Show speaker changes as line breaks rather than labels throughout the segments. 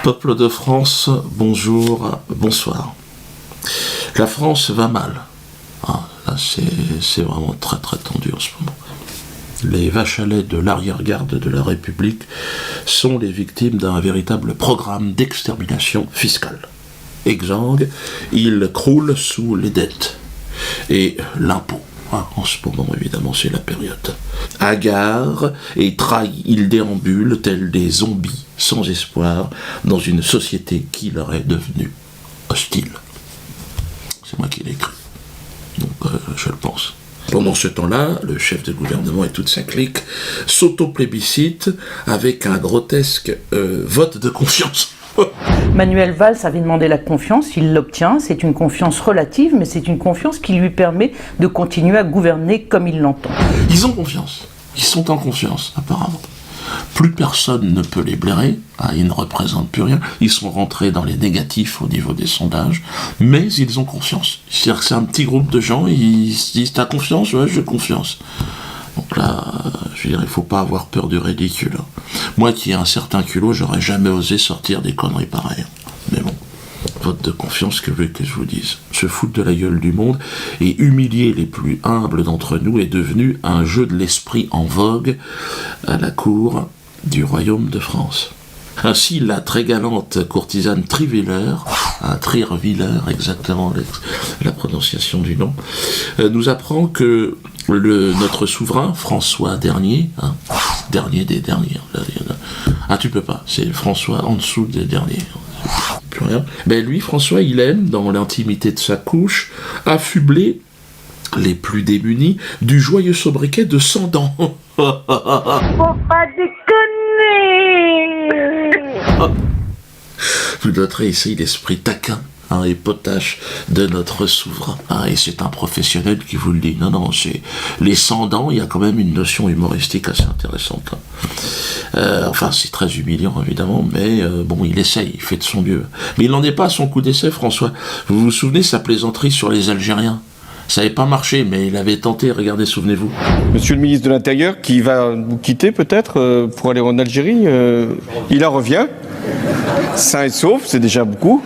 Peuple de France, bonjour, bonsoir. La France va mal. Là, c'est vraiment très très tendu en ce moment. Les vaches à lait de l'arrière-garde de la République sont les victimes d'un véritable programme d'extermination fiscale. Exsangue, ils croulent sous les dettes et l'impôt. En ce moment, évidemment, c'est la période. Hagards et trahis, ils déambulent tels des zombies sans espoir dans une société qui leur est devenue hostile. C'est moi qui l'ai écrit. Donc, je le pense. Pendant ce temps-là, le chef de gouvernement et toute sa clique s'auto-plébiscitent avec un grotesque vote de confiance.
Manuel Valls avait demandé la confiance, il l'obtient, c'est une confiance relative, mais c'est une confiance qui lui permet de continuer à gouverner comme il l'entend.
Ils ont confiance, ils sont en confiance apparemment. Plus personne ne peut les blairer, ils ne représentent plus rien, ils sont rentrés dans les négatifs au niveau des sondages, mais ils ont confiance. C'est-à-dire que c'est un petit groupe de gens, ils se disent « t'as confiance ? Ouais, j'ai confiance ». Donc là, je veux dire, il ne faut pas avoir peur du ridicule. Moi qui ai un certain culot, j'aurais jamais osé sortir des conneries pareilles. Mais bon, vote de confiance, que je vous dise. Se foutre de la gueule du monde et humilier les plus humbles d'entre nous est devenu un jeu de l'esprit en vogue à la cour du royaume de France. Ainsi, la très galante courtisane Triviller, Trierwiller, exactement la prononciation du nom, nous apprend que notre souverain, François Dernier, dernier des derniers, tu peux pas, c'est François en dessous des derniers, plus rien. Ben lui, François, il aime, dans l'intimité de sa couche, affubler les plus démunis du joyeux sobriquet de 100 dents.
Faut pas déconner.
Vous noterez ici l'esprit taquin et potache de notre souverain. Et c'est un professionnel qui vous le dit. Non, c'est les 100 dents, il y a quand même une notion humoristique assez intéressante. Enfin, c'est très humiliant, évidemment, mais bon, il essaye, il fait de son mieux. Mais il n'en est pas à son coup d'essai, François. Vous vous souvenez sa plaisanterie sur les Algériens ? Ça n'avait pas marché, mais il avait tenté, regardez, souvenez-vous.
Monsieur le ministre de l'Intérieur, qui va vous quitter peut-être pour aller en Algérie, il en revient, sain et sauf, c'est déjà beaucoup.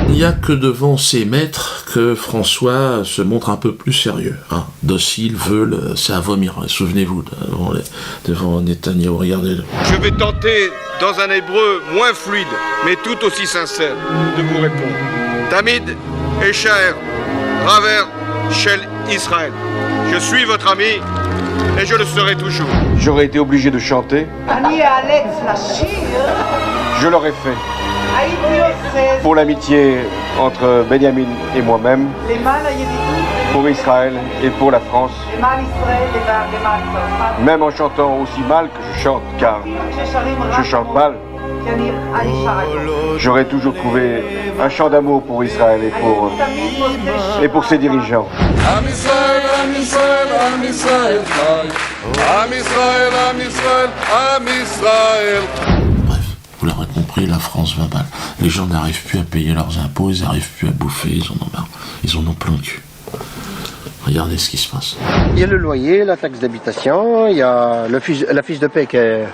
Il n'y a que devant ses maîtres que François se montre un peu plus sérieux. Docile, veule, c'est à vomir. Souvenez-vous, devant Netanyahou, regardez-le.
Je vais tenter, dans un hébreu moins fluide, mais tout aussi sincère, de vous répondre. Tamid et Shaer, Raver Shel Israël. Je suis votre ami et je le serai toujours. J'aurais été obligé de chanter. Je l'aurais fait. Pour l'amitié entre Benjamin et moi-même, pour Israël et pour la France, même en chantant aussi mal que je chante, car je chante mal, j'aurais toujours trouvé un chant d'amour pour Israël et pour ses dirigeants.
Am Israël, Am Israël, Am Israël, Am Israël, Am Israël, Am Israël.
Vous l'aurez compris, la France va mal. Les gens n'arrivent plus à payer leurs impôts, ils n'arrivent plus à bouffer, ils en ont marre. Ils en ont plein le cul. Regardez ce qui se passe.
Il y a le loyer, la taxe d'habitation, il y a la fiche de paie qui est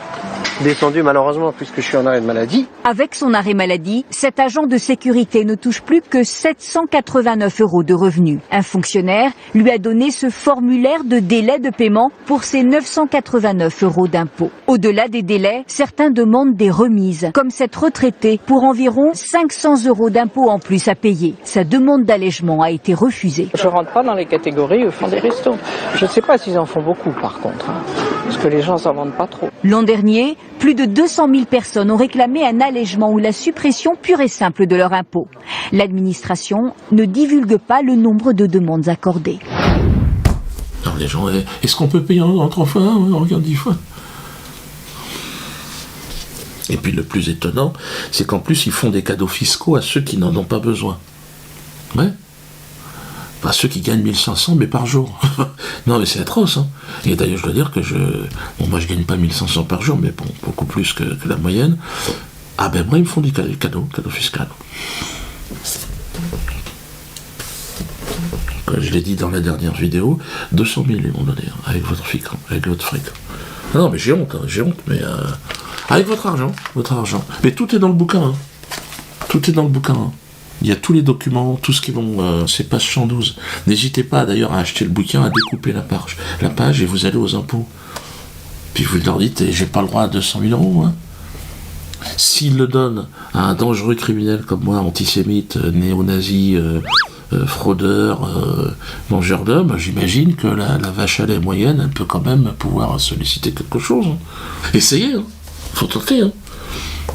descendue malheureusement puisque je suis en arrêt de maladie.
Avec son arrêt maladie, cet agent de sécurité ne touche plus que 789 € de revenus. Un fonctionnaire lui a donné ce formulaire de délai de paiement pour ses 989 € d'impôts. Au-delà des délais, certains demandent des remises, comme cette retraitée pour environ 500 € d'impôts en plus à payer. Sa demande d'allègement a été refusée.
Je rentre pas dans les catégories au fond des restos. Je ne sais pas s'ils en font beaucoup par contre, parce que les gens s'en vendent pas trop.
L'an dernier, plus de 200 000 personnes ont réclamé un allègement ou la suppression pure et simple de leur impôt. L'administration ne divulgue pas le nombre de demandes accordées.
Alors les gens, est-ce qu'on peut payer en 3 fois ? On regarde 10 fois. Et puis le plus étonnant, c'est qu'en plus ils font des cadeaux fiscaux à ceux qui n'en ont pas besoin. Ouais. Enfin, ceux qui gagnent 1500 mais par jour. Non mais c'est atroce. Et d'ailleurs je dois dire que moi je gagne pas 1500 par jour, mais bon, beaucoup plus que la moyenne. Moi ils me font des cadeaux fiscaux. Je l'ai dit dans la dernière vidéo, 200 000 ils m'ont donné, avec votre fric. Non mais j'ai honte, mais... Avec votre argent. Mais tout est dans le bouquin. Hein. Tout est dans le bouquin. Hein. Il y a tous les documents, tout ce qui vont... c'est page 112. N'hésitez pas d'ailleurs à acheter le bouquin, à découper la page et vous allez aux impôts. Puis vous leur dites, j'ai pas le droit à 200 000 €. Hein. S'ils le donnent à un dangereux criminel comme moi, antisémite, néo-nazi, fraudeur, mangeur d'hommes, j'imagine que la vache à lait moyenne, elle peut quand même pouvoir solliciter quelque chose. Hein. Essayez, hein. Faut tenter. Hein.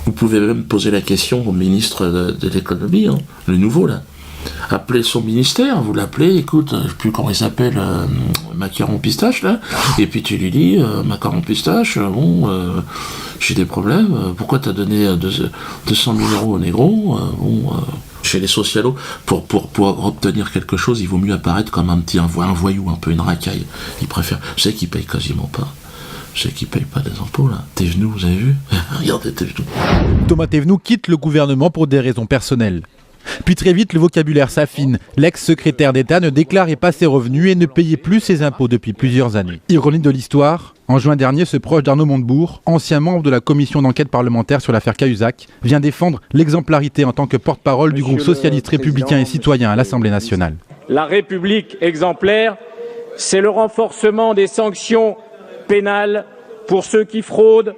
Vous pouvez même poser la question au ministre de l'économie, hein, le nouveau là. Appelez son ministère, vous l'appelez, écoute, je sais plus comment il s'appelle, Macaron Pistache là, et puis tu lui dis, Macaron Pistache, j'ai des problèmes, pourquoi t'as donné 200 000 € au négro, chez les socialos, pour obtenir quelque chose, il vaut mieux apparaître comme un voyou, un peu une racaille. Ils préfèrent, je sais qu'ils payent quasiment pas. Je sais qu'ils ne payent pas des impôts, là. Thévenoud, vous avez vu? Regardez Thévenoud.
Thomas Thévenoud quitte le gouvernement pour des raisons personnelles. Puis très vite, le vocabulaire s'affine. L'ex-secrétaire d'État ne déclarait pas ses revenus et ne payait plus ses impôts depuis plusieurs années. Ironie de l'histoire, en juin dernier, ce proche d'Arnaud Montebourg, ancien membre de la commission d'enquête parlementaire sur l'affaire Cahuzac, vient défendre l'exemplarité en tant que porte-parole du groupe socialiste républicain et citoyen à l'Assemblée nationale.
La République exemplaire, c'est le renforcement des sanctions pénales pour ceux qui fraudent,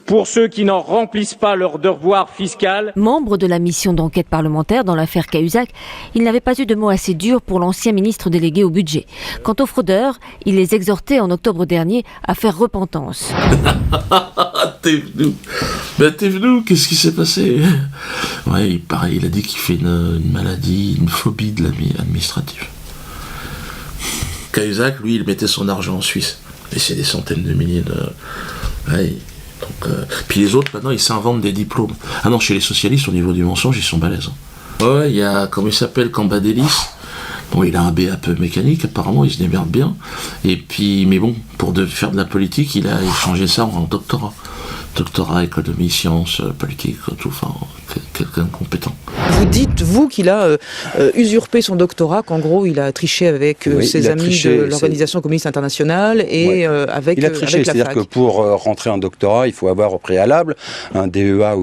pour ceux qui n'en remplissent pas leur devoir fiscal.
Membre de la mission d'enquête parlementaire dans l'affaire Cahuzac, il n'avait pas eu de mots assez durs pour l'ancien ministre délégué au budget. Quant aux fraudeurs, il les exhortait en octobre dernier à faire repentance.
Thévenoud, qu'est-ce qui s'est passé? Ouais, pareil, il a dit qu'il fait une maladie, une phobie de l'administratif. Cahuzac, lui, il mettait son argent en Suisse. Et c'est des centaines de milliers de... Ouais, donc, puis les autres, maintenant, ils s'inventent des diplômes. Ah non, chez les socialistes, au niveau du mensonge, ils sont balèzes. Ouais, il y a, comment il s'appelle, Cambadélis. Bon, il a un BAP mécanique, apparemment, il se démerde bien. Et puis, mais bon, pour faire de la politique, il a échangé ça en doctorat. Doctorat, économie, sciences, politique, tout, enfin, quelqu'un de compétent.
Vous dites, vous, qu'il a usurpé son doctorat, qu'en gros, il a triché avec ses amis de l'Organisation communiste internationale et avec la fac. Il a triché,
c'est-à-dire que pour rentrer en doctorat, il faut avoir au préalable un DEA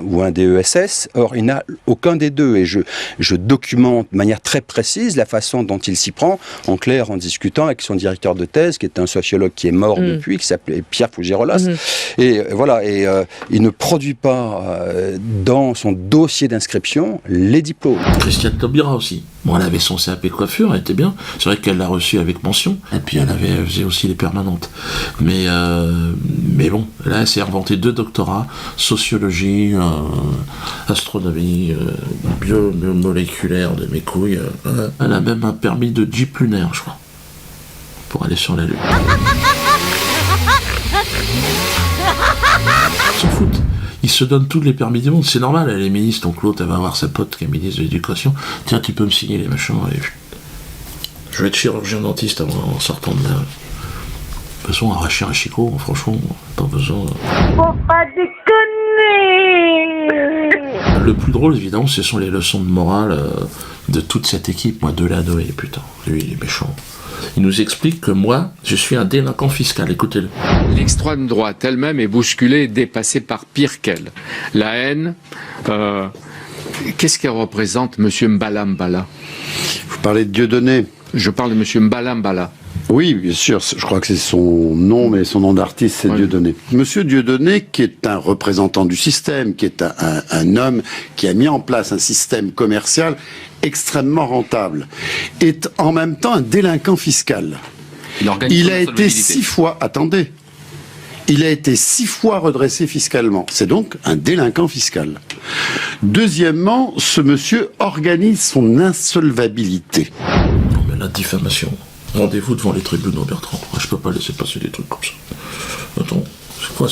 ou un DESS. Or, il n'a aucun des deux. Et je documente de manière très précise la façon dont il s'y prend, en clair, en discutant avec son directeur de thèse, qui est un sociologue qui est mort depuis, qui s'appelait Pierre Fougirolas. Et voilà, il ne produit pas dans son dossier d'inscription les diplômes.
Christiane Taubira aussi. Bon, elle avait son CAP coiffure, elle était bien. C'est vrai qu'elle l'a reçu avec mention. Et puis elle faisait aussi les permanentes. Mais bon, là, elle s'est inventée 2 doctorats, sociologie, astronomie, biomoléculaire de mes couilles. Elle a même un permis de Jeep lunaire, je crois, pour aller sur la Lune. Ils s'en foutent. Ils se donnent tous les permis du monde, c'est normal, elle est ministre, donc l'autre elle va avoir sa pote qui est ministre de l'éducation. Tiens, tu peux me signer les machins. Et... Je vais être chirurgien dentiste en sortant de là. De toute façon, arracher un chicot, franchement, pas besoin.
Faut pas déconner.
Le plus drôle, évidemment, ce sont les leçons de morale de toute cette équipe. Moi, Delanoë, putain, lui, il est méchant. Il nous explique que moi, je suis un délinquant fiscal. Écoutez-le.
L'extrême droite elle-même est bousculée et dépassée par pire qu'elle. La haine, qu'est-ce qu'elle représente, M. Mbala Mbala?
Vous parlez de Dieudonné?
Je parle de M. Mbala Mbala.
Oui, bien sûr, je crois que c'est son nom, mais son nom d'artiste, c'est Dieudonné. Monsieur Dieudonné, qui est un représentant du système, qui est un homme qui a mis en place un système commercial extrêmement rentable, est en même temps un délinquant fiscal. Il a été 6 fois, attendez, il a été 6 fois redressé fiscalement. C'est donc un délinquant fiscal. Deuxièmement, ce monsieur organise son insolvabilité.
Non mais la diffamation. Rendez-vous devant les tribunaux, Bertrand. Je peux pas laisser passer des trucs comme ça. Attends, c'est quoi?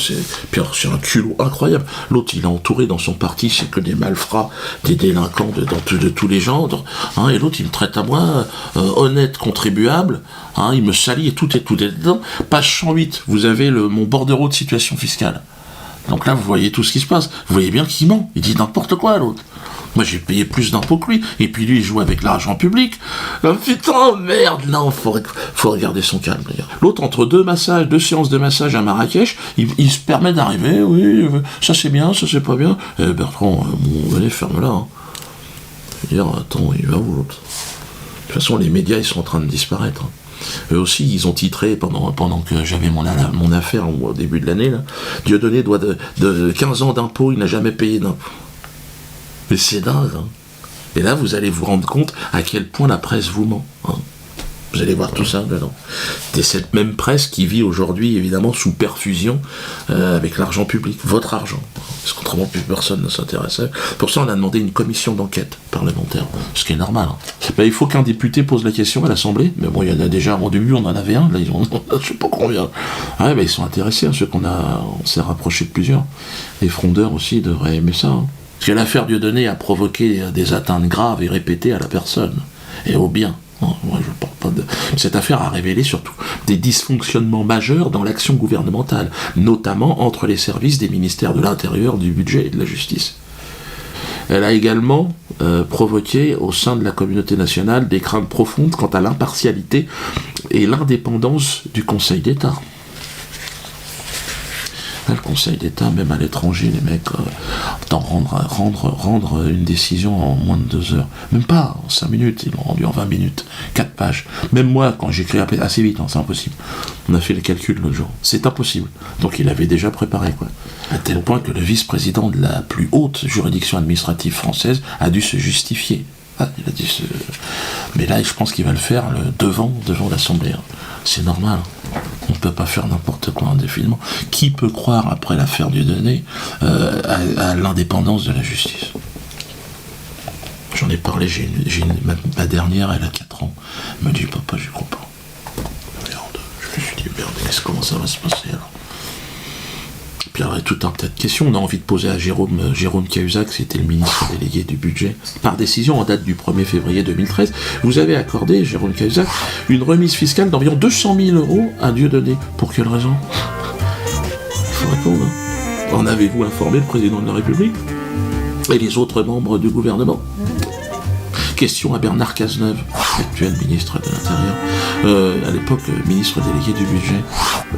Puis alors, c'est un culot incroyable. L'autre, il est entouré dans son parti, c'est que des malfrats, des délinquants de tous les genres. Hein, et l'autre, il me traite à moi, honnête contribuable. Hein, il me salit et tout est dedans. Page 108, vous avez mon bordereau de situation fiscale. Donc là, vous voyez tout ce qui se passe. Vous voyez bien qu'il ment. Il dit n'importe quoi, l'autre. Moi, j'ai payé plus d'impôts que lui. Et puis lui, il joue avec l'argent public. Putain, merde, non, faut regarder son calme, d'ailleurs. L'autre, entre deux séances de massage à Marrakech, il se permet d'arriver, oui, ça c'est bien, ça c'est pas bien. Bertrand, bon, allez, ferme-la. Hein. Dire, attends, il va où l'autre ? De toute façon, les médias, ils sont en train de disparaître. Hein. Eux aussi, ils ont titré pendant que j'avais mon affaire au début de l'année, là. Dieudonné doit de 15 ans d'impôts, il n'a jamais payé d'impôts. Mais c'est dingue, hein. Et là, vous allez vous rendre compte à quel point la presse vous ment. Hein. Vous allez voir tout ça dedans. C'est cette même presse qui vit aujourd'hui, évidemment, sous perfusion avec l'argent public, votre argent. Parce qu'autrement, plus personne ne s'intéressait. Pour ça, on a demandé une commission d'enquête parlementaire, ce qui est normal. Hein. Il faut qu'un député pose la question à l'Assemblée. Mais bon, il y en a déjà, au début, on en avait un. Là, ils ont, je sais pas combien. Ouais, ils sont intéressés, hein, ceux on s'est rapproché de plusieurs. Les frondeurs aussi devraient aimer ça. Hein. Parce que l'affaire Dieudonné a provoqué des atteintes graves et répétées à la personne et au bien. Moi, je parle pas de... Cette affaire a révélé surtout des dysfonctionnements majeurs dans l'action gouvernementale, notamment entre les services des ministères de l'Intérieur, du Budget et de la Justice. Elle a également provoqué au sein de la communauté nationale des craintes profondes quant à l'impartialité et l'indépendance du Conseil d'État. Là, le Conseil d'État, même à l'étranger, les mecs, rendre une décision en moins de 2 heures. Même pas en 5 minutes, ils l'ont rendu en 20 minutes. 4 pages. Même moi, quand j'écris assez vite, hein, c'est impossible. On a fait les calculs l'autre jour. C'est impossible. Donc il avait déjà préparé, quoi. À tel point que le vice-président de la plus haute juridiction administrative française a dû se justifier. Ah, il a dit mais là, je pense qu'il va le faire devant l'Assemblée. Hein. C'est normal. On ne peut pas faire n'importe quoi indéfiniment. Qui peut croire, après l'affaire Dieudonné, à l'indépendance de la justice ? J'en ai parlé, ma dernière, elle a 4 ans. Elle me dit, papa, je crois pas. Merde, je me suis dit, merde, comment ça va se passer alors ? Puis il y aurait tout un tas de questions. On a envie de poser à Jérôme Cahuzac, c'était le ministre délégué du budget. Par décision, en date du 1er février 2013, vous avez accordé, Jérôme Cahuzac, une remise fiscale d'environ 200 000 € à Dieudonné. Pour quelle raison ? Il faut répondre. En avez-vous informé le président de la République et les autres membres du gouvernement ? Question à Bernard Cazeneuve, actuel ministre de l'Intérieur, à l'époque ministre délégué du budget.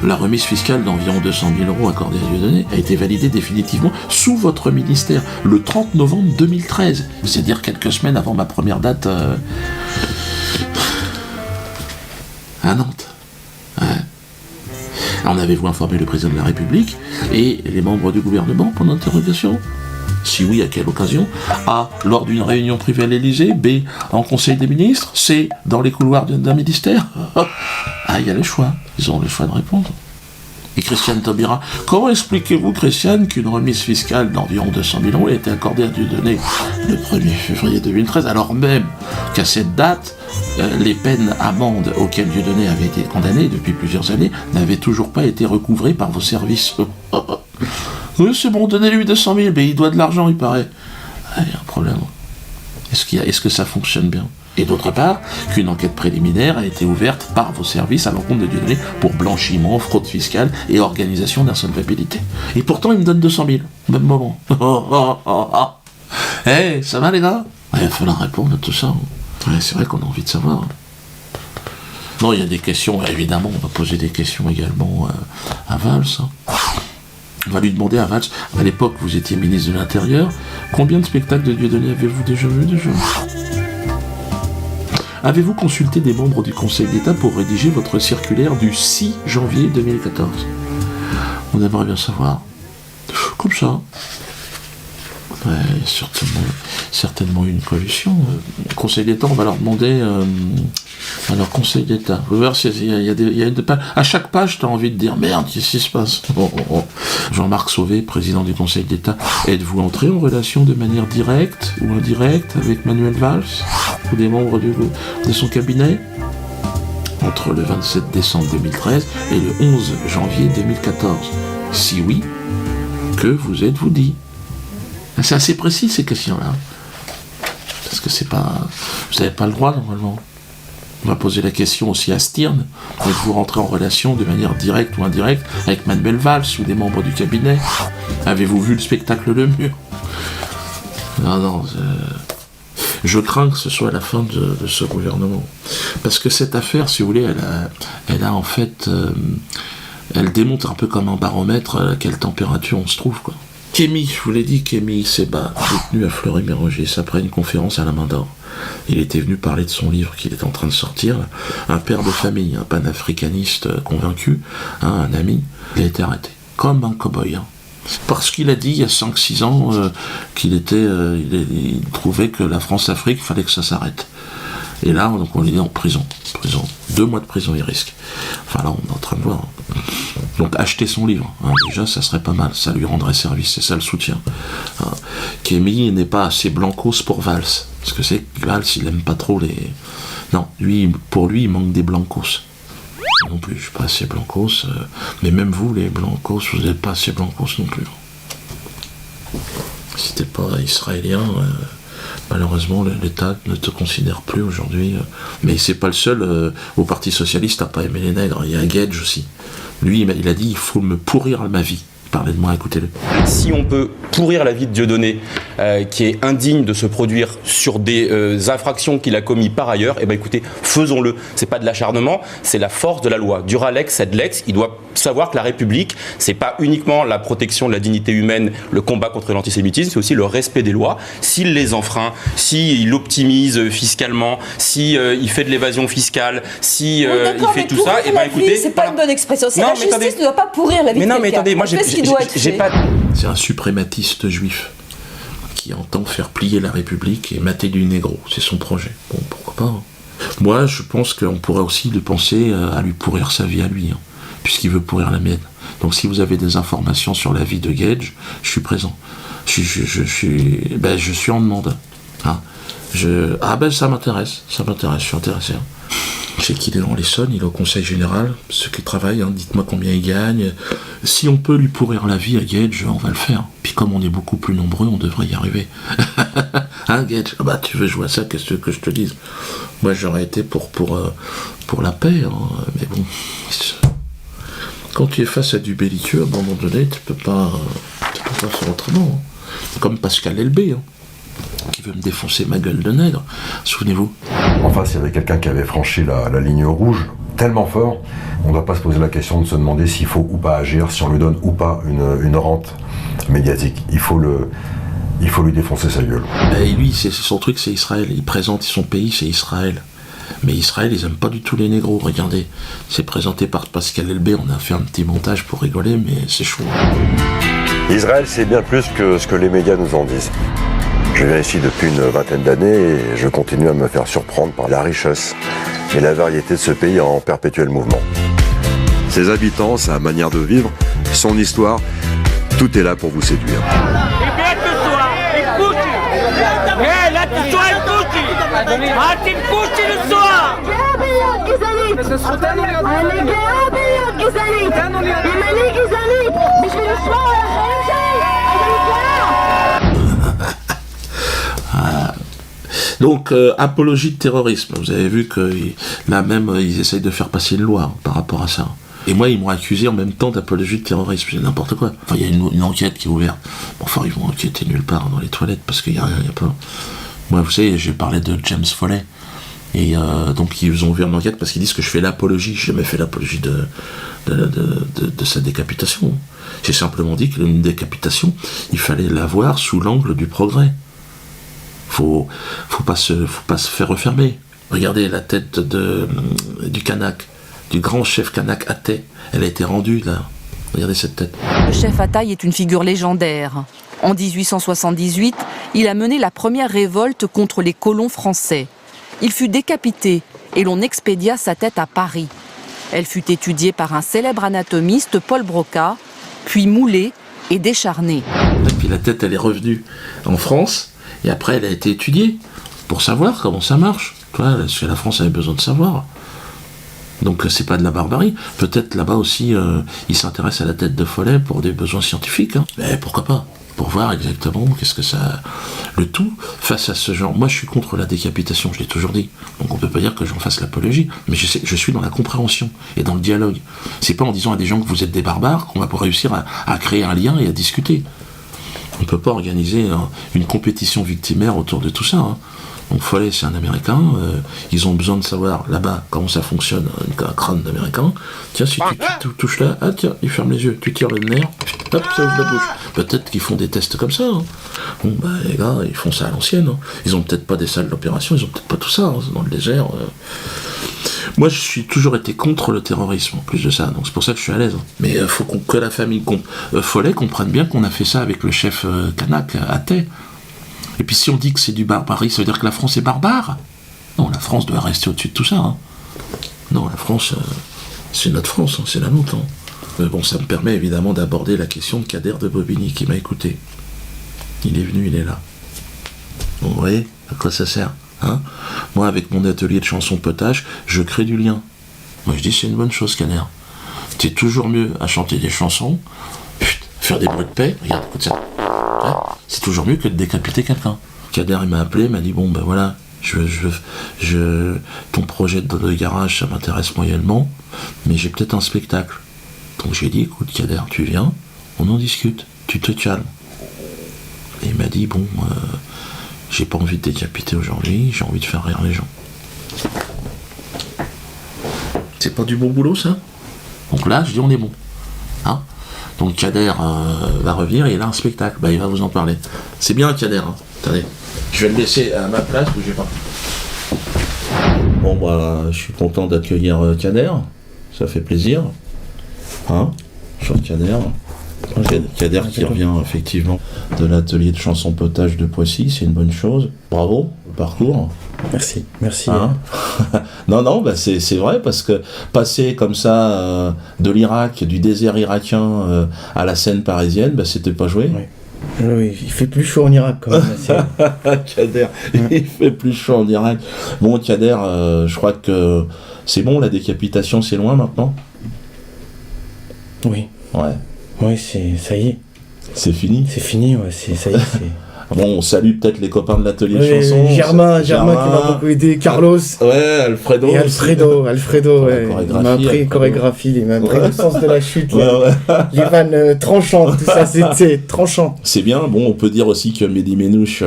La remise fiscale d'environ 200 000 € accordée à Dieudonné a été validée définitivement sous votre ministère le 30 novembre 2013, c'est-à-dire quelques semaines avant ma première date à Nantes. Ouais. En avez-vous informé le président de la République et les membres du gouvernement pendant l'interrogation ? Si oui, à quelle occasion ? A. Lors d'une réunion privée à l'Élysée. B. En Conseil des ministres. C. Dans les couloirs d'un ministère. Ah, il y a le choix. Ils ont le choix de répondre. Et Christiane Taubira, comment expliquez-vous, Christiane, qu'une remise fiscale d'environ 200 000 € a été accordée à Dieudonné le 1er février 2013, alors même qu'à cette date, les peines amendes auxquelles Dieudonné avait été condamné depuis plusieurs années n'avaient toujours pas été recouvrées par vos services. Oui, c'est bon, donnez-lui 200 000, mais il doit de l'argent, il paraît. Ah, il y a un problème. Est-ce que ça fonctionne bien ? Et d'autre part, qu'une enquête préliminaire a été ouverte par vos services à l'encontre de Dieudonné pour blanchiment, fraude fiscale et organisation d'insolvabilité. Et pourtant, il me donne 200 000, au même moment. Hey, ça va les gars ? Il va falloir répondre à tout ça. Ouais, c'est vrai qu'on a envie de savoir. Non, il y a des questions, évidemment, on va poser des questions également à Valls. On va lui demander à Valls, à l'époque vous étiez ministre de l'Intérieur, combien de spectacles de Dieudonné avez-vous déjà vu déjà ? Avez-vous consulté des membres du Conseil d'État pour rédiger votre circulaire du 6 janvier 2014 ? On aimerait bien savoir. Comme ça. Ouais, certainement une coalition. Le Conseil d'État, on va leur demander... Alors, Conseil d'État, vous verrez, il y a une page. À chaque page, tu as envie de dire merde, qu'est-ce qui se passe ? Jean-Marc Sauvé, président du Conseil d'État, êtes-vous entré en relation de manière directe ou indirecte avec Manuel Valls ou des membres de son cabinet entre le 27 décembre 2013 et le 11 janvier 2014 ? Si oui, que vous êtes-vous dit ? C'est assez précis ces questions-là. Parce que c'est pas. Vous n'avez pas le droit normalement. On va poser la question aussi à Stirn. Êtes-vous rentré en relation de manière directe ou indirecte avec Manuel Valls ou des membres du cabinet ? Avez-vous vu le spectacle Le Mur ? Non, je crains que ce soit la fin de ce gouvernement. Parce que cette affaire, si vous voulez, elle a en fait... elle démontre un peu comme un baromètre à quelle température on se trouve, quoi. Kémy, je vous l'ai dit, Kémy Séba, détenu à Fleury-Mérogis, après une conférence à la Main d'Or. Il était venu parler de son livre qu'il est en train de sortir, un père de famille, un panafricaniste convaincu, un ami. Il a été arrêté, comme un cow-boy. Parce qu'il a dit il y a 5-6 ans il trouvait que la France-Afrique, il fallait que ça s'arrête. Et là, donc, on est en prison. 2 mois de prison, il risque. Enfin là, on est en train de voir. Donc acheter son livre, déjà, ça serait pas mal. Ça lui rendrait service, c'est ça le soutien. Kémy n'est pas assez blancos pour Valls. Parce que c'est que Valls, il aime pas trop les... Non, pour lui, il manque des blancos. Non plus, je suis pas assez blancos. Mais même vous, les blancos, vous n'êtes pas assez blancos non plus. Si t'es pas israélien... malheureusement, l'État ne te considère plus aujourd'hui. Mais c'est pas le seul au Parti Socialiste à pas aimer les nègres. Il y a Gage aussi. Lui, il a dit, il faut me pourrir ma vie. Parlez de moi, écoutez-le.
Si on peut pourrir la vie de Dieudonné, qui est indigne de se produire sur des infractions qu'il a commis par ailleurs, eh ben écoutez, faisons-le. C'est pas de l'acharnement, c'est la force de la loi. Dura lex sed lex. Il doit savoir que la République, c'est pas uniquement la protection de la dignité humaine, le combat contre l'antisémitisme, c'est aussi le respect des lois. S'il les enfreint, s'il optimise fiscalement, il fait de l'évasion fiscale, il fait tout ça, et ben écoutez,
c'est pas une bonne expression. La justice ne doit pas pourrir la vie de quelqu'un.
Mais non, mais attendez, moi
c'est un suprématiste juif qui entend faire plier la République et mater du négro. C'est son projet. Bon, pourquoi pas. Moi, je pense qu'on pourrait aussi lui penser à lui pourrir sa vie à lui, puisqu'il veut pourrir la mienne. Donc si vous avez des informations sur la vie de Gage, je suis présent. Je suis en demande. Ça m'intéresse, je suis intéressé. Je sais qu'il est dans l'Essonne, il est au Conseil Général, ceux qui travaillent, dites-moi combien il gagne. Si on peut lui pourrir la vie à Gage, on va le faire. Puis comme on est beaucoup plus nombreux, on devrait y arriver. Gage, tu veux jouer à ça, qu'est-ce que tu veux que je te dise? Moi j'aurais été pour la paix, mais bon... Quand tu es face à du belliqueux, à un moment donné, tu peux pas faire autrement. Comme Pascal Elbé, qui veut me défoncer ma gueule de nègre, souvenez-vous.
En face, il y avait quelqu'un qui avait franchi la ligne rouge tellement fort, on ne doit pas se poser la question de se demander s'il faut ou pas agir, si on lui donne ou pas une rente médiatique. Il faut lui défoncer sa gueule.
Et lui, son truc, c'est Israël. Il présente son pays, c'est Israël. Mais Israël, ils aiment pas du tout les négros, regardez. C'est présenté par Pascal Elbé, on a fait un petit montage pour rigoler, mais c'est chaud.
Israël, c'est bien plus que ce que les médias nous en disent. Je viens ici depuis une vingtaine d'années et je continue à me faire surprendre par la richesse et la variété de ce pays en perpétuel mouvement. Ses habitants, sa manière de vivre, son histoire, tout est là pour vous séduire.
Donc, apologie de terrorisme. Vous avez vu que là même, ils essayent de faire passer une loi par rapport à ça. Et moi, ils m'ont accusé en même temps d'apologie de terrorisme. C'est n'importe quoi. Enfin, il y a une enquête qui est ouverte. Bon, enfin, ils vont enquêter nulle part dans les toilettes parce qu'il y a pas... Moi, vous savez, j'ai parlé de James Foley. Et donc, ils ont ouvert une enquête parce qu'ils disent que je fais l'apologie. Je n'ai jamais fait l'apologie de sa décapitation. J'ai simplement dit qu'une décapitation, il fallait la voir sous l'angle du progrès. Faut pas se faire refermer. Regardez la tête du Kanak, du grand chef Kanak athée. Elle a été rendue là. Regardez cette tête.
Le chef Ataï est une figure légendaire. En 1878, il a mené la première révolte contre les colons français. Il fut décapité et l'on expédia sa tête à Paris. Elle fut étudiée par un célèbre anatomiste, Paul Broca, puis moulée et décharnée.
Et puis la tête, elle est revenue en France. Et après, elle a été étudiée pour savoir comment ça marche. Parce que la France avait besoin de savoir. Donc, c'est pas de la barbarie. Peut-être là-bas aussi, ils s'intéressent à la tête de Foley pour des besoins scientifiques. Mais pourquoi pas? Pour voir exactement qu'est-ce que ça... Le tout, face à ce genre... Moi, je suis contre la décapitation, je l'ai toujours dit. Donc, on peut pas dire que j'en fasse l'apologie. Mais je suis dans la compréhension et dans le dialogue. C'est pas en disant à des gens que vous êtes des barbares qu'on va pouvoir réussir à créer un lien et à discuter. ne peut pas organiser une compétition victimaire autour de tout ça. Hein. Donc Follet, c'est un Américain, ils ont besoin de savoir là-bas comment ça fonctionne, un crâne d'Américain. Tiens, si tu touches là, ah tiens, il ferme les yeux, tu tires le nerf, hop, ça ouvre la bouche. Peut-être qu'ils font des tests comme ça. Hein. Bon, bah les gars, ils font ça à l'ancienne. Hein. Ils ont peut-être pas des salles d'opération, ils ont peut-être pas tout ça, hein, dans le désert. Moi, je suis toujours été contre le terrorisme, en plus de ça, donc c'est pour ça que je suis à l'aise. Mais il faut que la famille Follet comprenne bien qu'on a fait ça avec le chef kanak, athée. Et puis si on dit que c'est du barbarie, ça veut dire que la France est barbare? Non, la France doit rester au-dessus de tout ça. Hein. Non, la France, c'est notre France, hein, c'est la nôtre. Hein. Mais bon, ça me permet évidemment d'aborder la question de Kader de Bobigny qui m'a écouté. Il est venu, il est là. Bon, vous voyez, à quoi ça sert hein? Moi, avec mon atelier de chansons potage, je crée du lien. Moi, je dis c'est une bonne chose, Kader. T'es toujours mieux à chanter des chansons, faire des bruits de paix, regarde, écoute ça. Ouais, c'est toujours mieux que de décapiter quelqu'un. Kader, il m'a appelé, il m'a dit bon ben voilà, ton projet de garage, ça m'intéresse moyennement, mais j'ai peut-être un spectacle. Donc j'ai dit écoute Kader, tu viens, on en discute, tu te calmes. Et il m'a dit bon, j'ai pas envie de décapiter aujourd'hui, j'ai envie de faire rire les gens. C'est pas du bon boulot ça? Donc là, je dis on est bon. Hein? Donc Kader va revenir et il a un spectacle, bah il va vous en parler. C'est bien Kader, hein. Attendez, je vais le laisser à ma place, bougez pas. Bon bah je suis content d'accueillir Kader, ça fait plaisir. Hein? Jean Kader qui revient effectivement de l'atelier de chansons potage de Poissy, c'est une bonne chose. Bravo, le parcours.
Merci.
Hein? Non, bah c'est vrai, parce que passer comme ça de l'Irak, du désert irakien à la scène parisienne, bah c'était pas joué.
Oui, il fait plus chaud en Irak quand même.
Kader, il fait plus chaud en Irak. Bon, Kader, je crois que c'est bon, la décapitation c'est loin maintenant.
Oui.
Ouais.
Oui, ça y est.
C'est fini.
C'est fini, ouais, ça y est.
Bon, on salue peut-être les copains de l'atelier chanson.
Germain qui m'a beaucoup aidé, Carlos.
Ouais, Alfredo.
Et Alfredo, ouais. Il m'a appris chorégraphie, il m'a appris le sens de la chute, les vannes tranchantes, tout ça, c'était tranchant.
C'est bien, bon, on peut dire aussi que Mehdi Ménouche,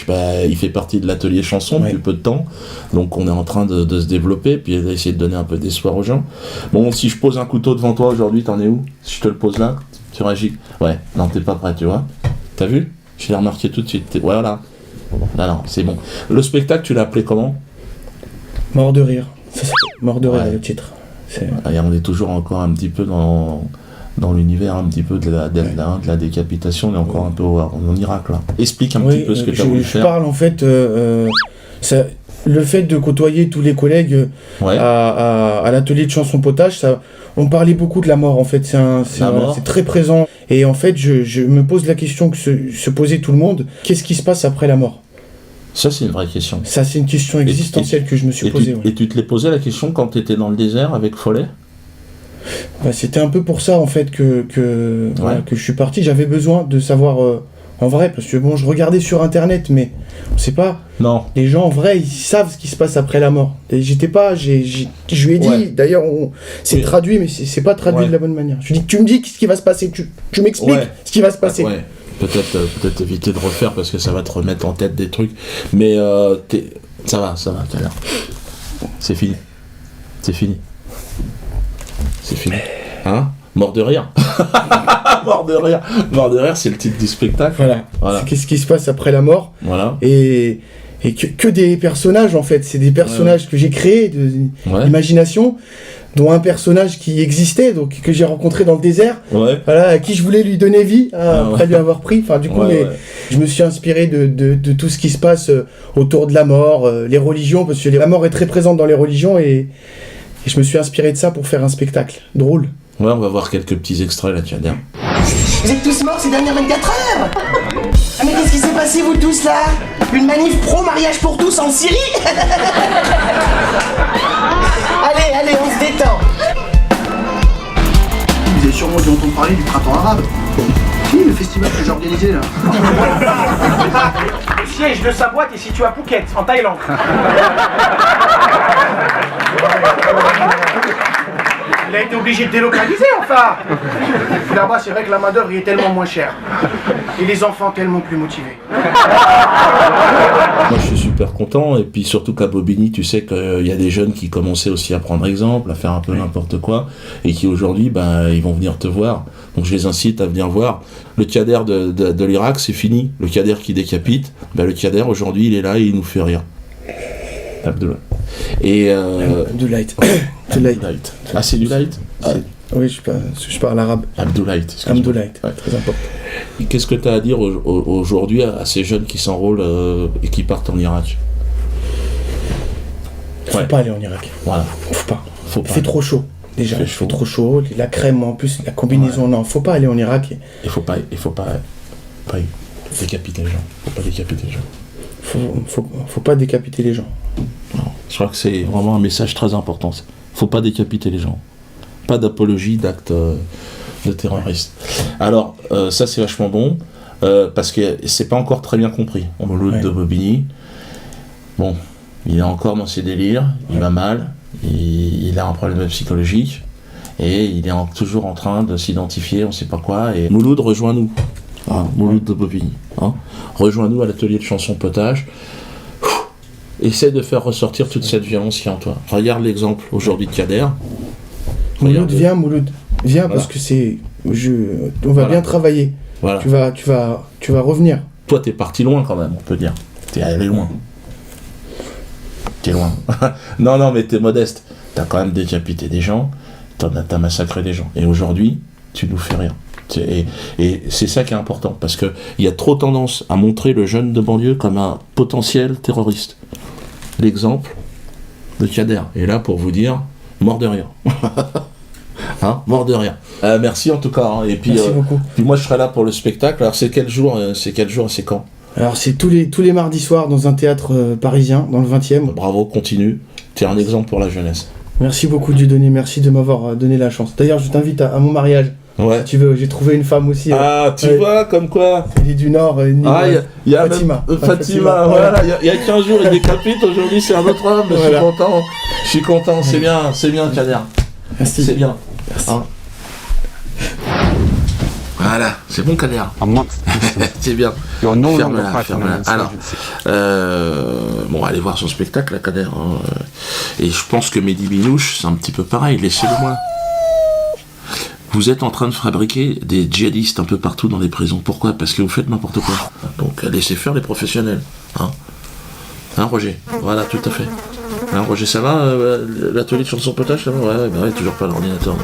bah, il fait partie de l'atelier chanson depuis peu de temps, donc on est en train de se développer, puis d'essayer de donner un peu d'espoir aux gens. Bon, si je pose un couteau devant toi aujourd'hui, t'en es où? Si je te le pose là, tu réagis? Ouais, non, t'es pas prêt, tu vois. T'as vu? Je l'ai remarqué tout de suite. Voilà. Non, c'est bon. Le spectacle, tu l'as appelé comment?
Mort de rire. Mort de rire, le titre.
Et on est toujours encore un petit peu dans l'univers un petit peu de la décapitation, on est encore un peu en Irak là. Explique un petit peu ce que tu as voulu faire.
Je parle en fait, le fait de côtoyer tous les collègues à l'atelier de chansons potage, on parlait beaucoup de la mort en fait, c'est très présent. Et en fait, je me pose la question que se posait tout le monde, qu'est-ce qui se passe après la mort?
Ça, c'est une vraie question.
Ça, c'est une question existentielle que je me suis posée.
Et tu te l'es posé la question quand tu étais dans le désert avec Follet?
Bah, c'était un peu pour ça en fait que je suis parti. J'avais besoin de savoir en vrai, parce que bon, je regardais sur internet, mais on sait pas.
Non.
Les gens en vrai, ils savent ce qui se passe après la mort. Et je lui ai dit, d'ailleurs, c'est traduit, mais c'est pas traduit de la bonne manière. Je lui ai dit, tu me dis ce qui va se passer, tu m'expliques ce qui va se passer.
Peut-être éviter de refaire parce que ça va te remettre en tête des trucs. Mais ça va, t'as l'air. C'est fini. Hein? Mort de rire. Mort de rire, c'est le titre du spectacle.
Voilà. C'est qu'est-ce qui se passe après la mort.
Voilà.
Et que des personnages en fait. C'est des personnages que j'ai créés d'imagination, dont un personnage qui existait, donc que j'ai rencontré dans le désert. Voilà, à qui je voulais lui donner vie après lui avoir pris. Enfin, du coup, je me suis inspiré de tout ce qui se passe autour de la mort, les religions, parce que la mort est très présente dans les religions et je me suis inspiré de ça pour faire un spectacle drôle.
Ouais, on va voir quelques petits extraits là, tiens, bien.
Vous êtes tous morts ces dernières 24 heures? Ah mais qu'est-ce qui s'est passé vous tous là? Une manif pro-mariage pour tous en Syrie? Allez, on se détend. Vous avez sûrement dû entendre parler du printemps arabe. Si, le festival que j'ai organisé là.
Le siège de sa boîte est situé à Phuket, en Thaïlande. Il a été obligé de délocaliser, enfin. Puis là-bas, c'est vrai que la main-d'œuvre est tellement moins chère. Et les enfants tellement plus motivés.
Moi, je suis super content. Et puis, surtout qu'à Bobigny, tu sais qu'il y a des jeunes qui commençaient aussi à prendre exemple, à faire un peu n'importe quoi. Et qui, aujourd'hui, ils vont venir te voir. Donc, je les incite à venir voir. Le Kader de l'Irak, c'est fini. Le Kader qui décapite. Le Kader, aujourd'hui, il est là et il nous fait rire. Abdullah. Et
du light.
Ah, c'est du light.
Oui, je parle arabe.
Abdoulaït.
Abdoulaït, très important.
Et qu'est-ce que tu as à dire aujourd'hui à ces jeunes qui s'enrôlent et qui partent en Irak?
Faut pas aller en Irak.
Voilà.
Faut pas. Il fait trop chaud. Déjà, il fait trop chaud. La crème en plus, la combinaison, non, faut pas aller en Irak.
Il faut pas décapiter les gens. Faut pas décapiter les gens.
Faut pas décapiter les gens.
Non, je crois que c'est vraiment un message très important. Faut pas décapiter les gens. Pas d'apologie d'actes de terroristes. Alors, ça c'est vachement bon, parce que c'est pas encore très bien compris. Mouloud de Bobigny, bon, il est encore dans ses délires, il va mal, il a un problème psychologique, et il est toujours en train de s'identifier, on sait pas quoi, et Mouloud, rejoins-nous. Mouloud de Bobigny. Rejoins-nous à l'atelier de chansons potage. Essaie de faire ressortir toute cette violence qui est en toi. Regarde l'exemple aujourd'hui de Kader.
Mouloud, viens, parce que on va bien travailler.
Voilà.
Tu vas revenir.
Toi, t'es parti loin quand même, on peut dire. T'es allé loin. T'es loin. non, mais t'es modeste. T'as quand même décapité des gens, t'as massacré des gens. Et aujourd'hui, tu nous fais rire. Et c'est ça qui est important, parce qu'il y a trop tendance à montrer le jeune de banlieue comme un potentiel terroriste. L'exemple de Kader est là pour vous dire, mort de rire. Mort de rire. Merci en tout cas. Et puis,
merci beaucoup.
Puis moi je serai là pour le spectacle. Alors c'est quel jour et c'est quand?
Alors c'est tous les mardis soirs dans un théâtre parisien, dans le 20e.
Bravo, continue. Tu es un exemple pour la jeunesse.
Merci beaucoup Dieudonné, merci de m'avoir donné la chance. D'ailleurs je t'invite à mon mariage.
Ouais.
Si tu veux, j'ai trouvé une femme aussi.
Tu vois, comme quoi.
Il est du Nord.
Il y a Fatima. Fatima, voilà. Il y a 15 jours, il décapite. Aujourd'hui, c'est un autre homme. Voilà. Je suis content. C'est bien, Kader.
Merci.
C'est bien. Merci. Voilà, c'est bon, Kader. C'est bien. Ferme-la. Alors, allez voir son spectacle, la Kader. Et je pense que Mehdi Binouche, c'est un petit peu pareil. Laissez-le moi. Vous êtes en train de fabriquer des djihadistes un peu partout dans les prisons. Pourquoi? Parce que vous faites n'importe quoi. Donc laissez faire les professionnels. Roger? Voilà, tout à fait. Roger, ça va? L'atelier de chansons potage, ça va? Ouais, toujours pas l'ordinateur.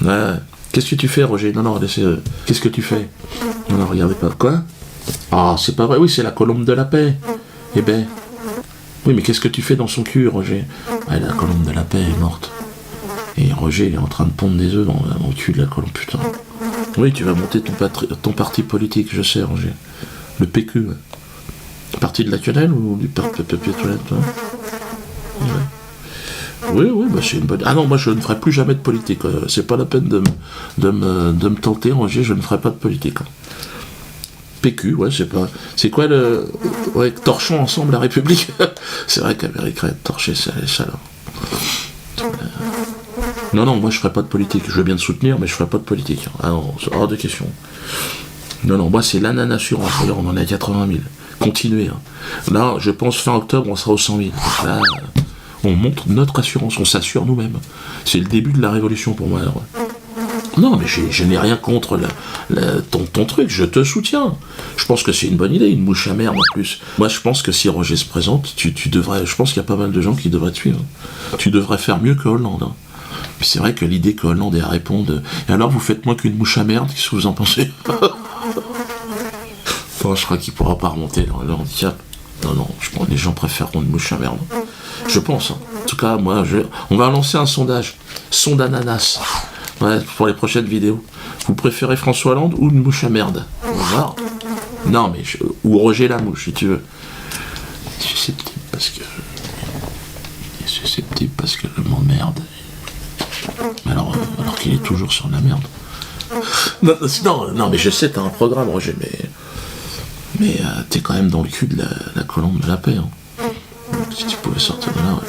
Ouais. Qu'est-ce que tu fais, Roger? Non, laissez... Qu'est-ce que tu fais? Non, regardez pas. Quoi? C'est pas vrai. Oui, c'est la colombe de la paix. Eh ben... Oui, mais qu'est-ce que tu fais dans son cul, Roger? La colombe de la paix est morte. Et Roger, il est en train de pondre des œufs dans le cul de la colombe, putain. Oui, tu vas monter ton parti politique, je sais, Roger. Le PQ, ouais. Parti de la quenelle ou du parti Toilette, toi? Oui, c'est une bonne... Ah non, moi je ne ferai plus jamais de politique. C'est pas la peine de me tenter, Roger, je ne ferai pas de politique. PQ, ouais, c'est pas... C'est quoi le... Ouais, torchons ensemble la République. C'est vrai qu'elle mériterait de torcher ça, les salauds. Non, moi je ferai pas de politique. Je veux bien te soutenir, mais je ferai pas de politique. Ah non, c'est hors de question. Non, moi c'est l'ananas assurance. Alors on en est à 80 000. Continuez. Là, je pense fin octobre, on sera aux 100 000. Là, on montre notre assurance, on s'assure nous-mêmes. C'est le début de la révolution pour moi. Alors. Non, mais je n'ai rien contre ton truc, je te soutiens. Je pense que c'est une bonne idée, une mouche à merde en plus. Moi, je pense que si Roger se présente, tu devrais... Je pense qu'il y a pas mal de gens qui devraient te suivre. Tu devrais faire mieux que Hollande. Mais c'est vrai que l'idée que Hollande ait à répondre... Et alors, vous faites moins qu'une mouche à merde, qu'est-ce que vous en pensez? Bon, je crois qu'il ne pourra pas remonter le handicap. Non, je pense que les gens préféreront une mouche à merde. Je pense. En tout cas, moi, on va lancer un sondage. Sondananas. Ouais, pour les prochaines vidéos. Vous préférez François Hollande ou une mouche à merde? On va voir. Non, mais... Ou Roger la mouche, si tu veux. Susceptible parce que je m'emmerde. Alors qu'il est toujours sur la merde. Non, mais je sais, t'as un programme, Roger, mais t'es quand même dans le cul de la colombe de la paix. Donc, si tu pouvais sortir de là,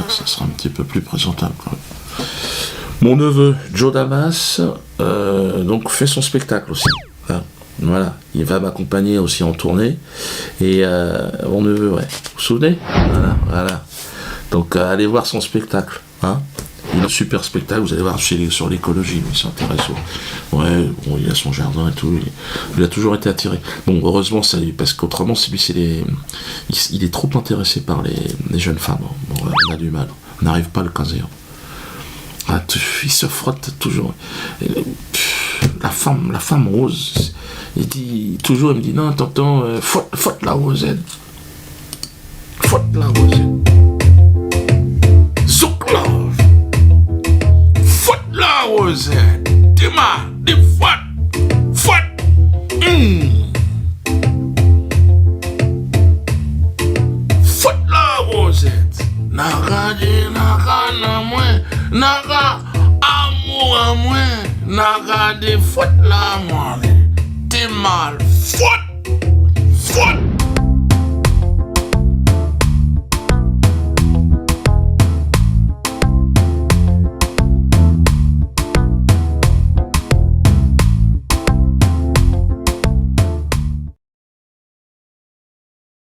ça serait un petit peu plus présentable. Quoi. Mon neveu, Joe Damas, donc fait son spectacle aussi. Hein. Voilà, il va m'accompagner aussi en tournée. Et mon neveu, ouais. Vous vous souvenez ? Voilà. Donc allez voir son spectacle. Hein. Il a un super spectacle, vous allez voir sur l'écologie, il s'intéresse il a son jardin et tout, il a toujours été attiré. Bon, heureusement, ça lui, parce qu'autrement, il est trop intéressé par les jeunes femmes. Bon, on a du mal, on n'arrive pas à le caser. Il se frotte toujours. La femme rose, il me dit, non, tonton, frotte la rosette. Frotte la rosette. La rosette, des fouet. Fouet la rosette. Naga na moins, naga amour à moins, naga des fouet la moi.